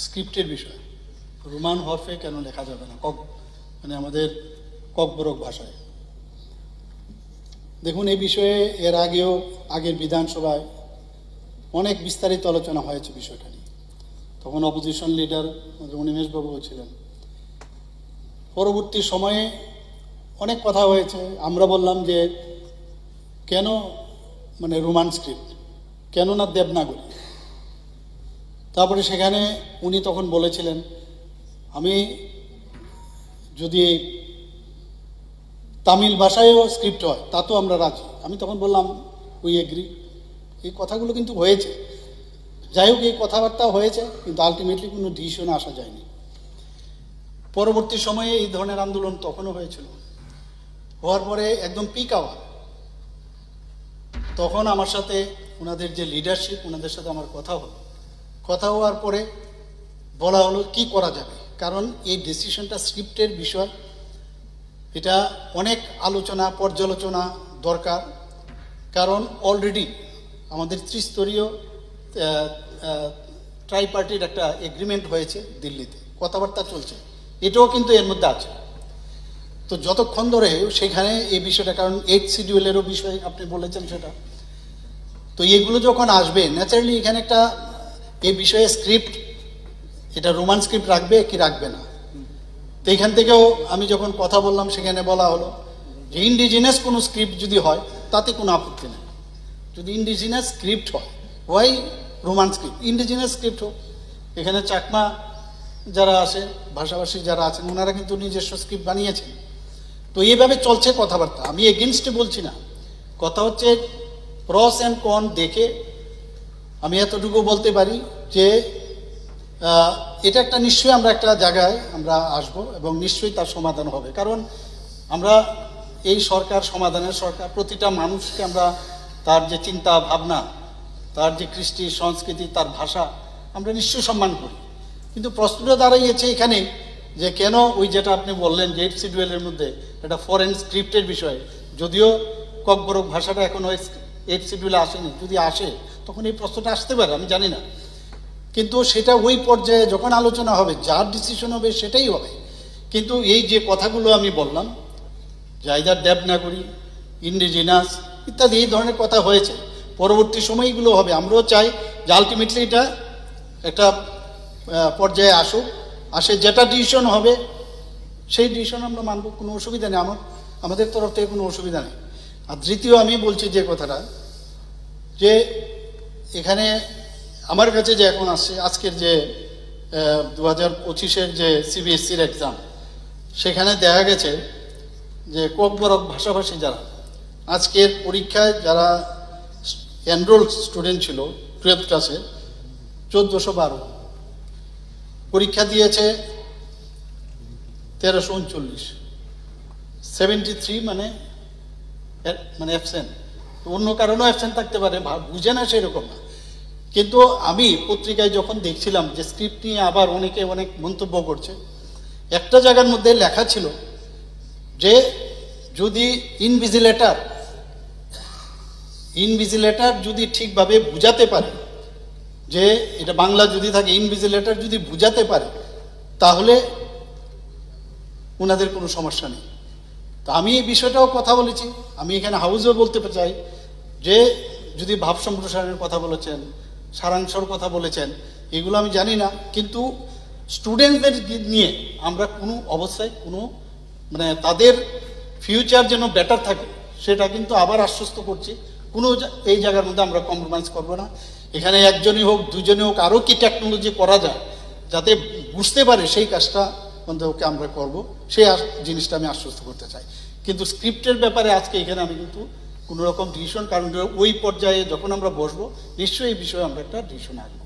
স্ক্রিপ্টের বিষয় রোমান হরফে কেন লেখা যাবে না, মানে আমাদের ককবরক ভাষায়। দেখুন, এই বিষয়ে এর আগেও আগের বিধানসভায় অনেক বিস্তারিত আলোচনা হয়েছে বিষয়টা নিয়ে। তখন অপোজিশন লিডার অনিমেষবাবুও ছিলেন। পরবর্তী সময়ে অনেক কথা হয়েছে। আমরা বললাম যে কেন মানে রোমান স্ক্রিপ্ট, কেন না দেবনাগরী। তারপরে সেখানে উনি তখন বলেছিলেন আমি যদি তামিল ভাষায়ও স্ক্রিপ্ট হয় তাতেও আমরা রাজি। আমি তখন বললাম উই এগ্রি। এই কথাগুলো কিন্তু হয়েছে। যাই হোক, এই কথাবার্তা হয়েছে, কিন্তু আলটিমেটলি কোনো ডিসিশনে আসা যায়নি। পরবর্তী সময়ে এই ধরনের আন্দোলন তখনও হয়েছিল। হওয়ার পরে একদম পিক আওয়ার, তখন আমার সাথে ওনাদের যে লিডারশিপ, ওনাদের সাথে আমার কথা হওয়ার পরে বলা হলো কি করা যাবে, কারণ এই ডিসিশনটা স্ক্রিপ্টের বিষয়, এটা অনেক আলোচনা পর্যালোচনা দরকার। কারণ অলরেডি আমাদের ত্রিস্তরীয় ট্রাইপার্টির একটা এগ্রিমেন্ট হয়েছে দিল্লিতে, কথাবার্তা চলছে, এটাও কিন্তু এর মধ্যে আছে। তো যতক্ষণ ধরে সেখানে এই বিষয়টা, কারণ 8 শিডিউলেরও বিষয় আপনি বলেছেন সেটা, তো এগুলো যখন আসবে ন্যাচারালি এখানে একটা এই বিষয়ে স্ক্রিপ্ট, এটা রোমান স্ক্রিপ্ট রাখবে কি রাখবে না। তো এখান থেকেও আমি যখন কথা বললাম সেখানে বলা হলো যে ইন্ডিজিনাস কোনো স্ক্রিপ্ট যদি হয় তাতে কোনো আপত্তি নেই। যদি ইন্ডিজিনাস স্ক্রিপ্ট হয়, ওয়াই রোমান স্ক্রিপ্ট, ইন্ডিজিনাস স্ক্রিপ্ট হোক। এখানে চাকমা যারা আছে, ভাষাভাষী যারা আছেন, ওনারা কিন্তু নিজস্ব স্ক্রিপ্ট বানিয়েছেন। তো এইভাবে চলছে কথাবার্তা। আমি এগেনস্টে বলছি না, কথা হচ্ছে প্রস অ্যান্ড কন দেখে আমি এতটুকু বলতে পারি যে এটা একটা নিশ্চয়ই আমরা একটা জায়গায় আমরা আসব এবং নিশ্চয়ই তার সমাধান হবে। কারণ আমরা এই সরকার সমাধানের সরকার, প্রতিটা মানুষকে আমরা তার যে চিন্তা ভাবনা, তার যে কৃষ্টি সংস্কৃতি, তার ভাষা আমরা নিশ্চয়ই সম্মান করি। কিন্তু প্রশ্নটা দাঁড়াইছে এখানে যে কেন ওই যেটা আপনি বললেন যে 8 শিডিউলের মধ্যে এটা ফরেন স্ক্রিপ্টের বিষয়, যদিও ককবরক ভাষাটা এখন 8 শিডিউলে আসেনি, যদি আসে তখন এই প্রশ্নটা আসতে পারে, আমি জানি না। কিন্তু সেটা ওই পর্যায়ে যখন আলোচনা হবে, যার ডিসিশন হবে সেটাই হবে। কিন্তু এই যে কথাগুলো আমি বললাম, জায়দার দেবনাগরী, ইন্ডিজিনাস ইত্যাদি এই ধরনের কথা হয়েছে, পরবর্তী সময়গুলো হবে। আমরাও চাই যে আলটিমেটলি এটা একটা পর্যায়ে আসে, যেটা ডিসিশন হবে সেই ডিসিশন আমরা মানব, কোনো অসুবিধা নেই, আমাদের তরফ থেকে কোনো অসুবিধা নেই। আর দ্বিতীয় আমি বলছি যে কথাটা, যে এখানে আমার কাছে যে এখন আসছে আজকের যে 2025-এর যে সিবিএসসির এক্সাম, সেখানে দেখা গেছে যে ককবরক ভাষাভাষী যারা আজকের পরীক্ষায় যারা এনরোল স্টুডেন্ট ছিল 12th ক্লাসে 1412, পরীক্ষা দিয়েছে 1339, 73 মানে অ্যাবসেন্ট। অন্য কারণেও অ্যাবসেন্ট থাকতে পারে, বুঝে না সেরকম না। কিন্তু আমি পত্রিকায় যখন দেখছিলাম যে স্ক্রিপ্ট নিয়ে আবার অনেকে অনেক মন্তব্য করছে, একটা জায়গার মধ্যে লেখা ছিল যে যদি ইনভিজিলেটর যদি ঠিকভাবে বুঝাতে পারে, যে এটা বাংলা যদি থাকে, ইনভিজিলেটর যদি বুঝাতে পারে তাহলে ওনাদের কোনো সমস্যা নেই। তো আমি এই বিষয়টাও কথা বলেছি, আমি এখানে হাউসেও বলতে চাই যে যদি ভাব সম্প্রসারণের কথা বলেছেন, সারাংশর কথা বলেছেন, এগুলো আমি জানি না, কিন্তু স্টুডেন্টদের নিয়ে আমরা কোনো অবস্থায় কোনো মানে তাদের ফিউচার যেন বেটার থাকে সেটা কিন্তু আবার আশ্বস্ত করছি। কোনো এই জায়গার মধ্যে আমরা কম্প্রোমাইজ করব না। এখানে একজনই হোক, দুজনই হোক, আরও কি টেকনোলজি করা যায় যাতে বুঝতে পারে, সেই কাজটা ওকে আমরা করব, সেই জিনিসটা আমি আশ্বস্ত করতে চাই। কিন্তু স্ক্রিপ্টের ব্যাপারে আজকে এখানে আমি কিন্তু কোনো রকম ডিসিশন, কারণ ওই পর্যায়ে যখন আমরা বসবো নিশ্চয়ই এই বিষয়ে আমরা একটা ডিসিশন আসবো।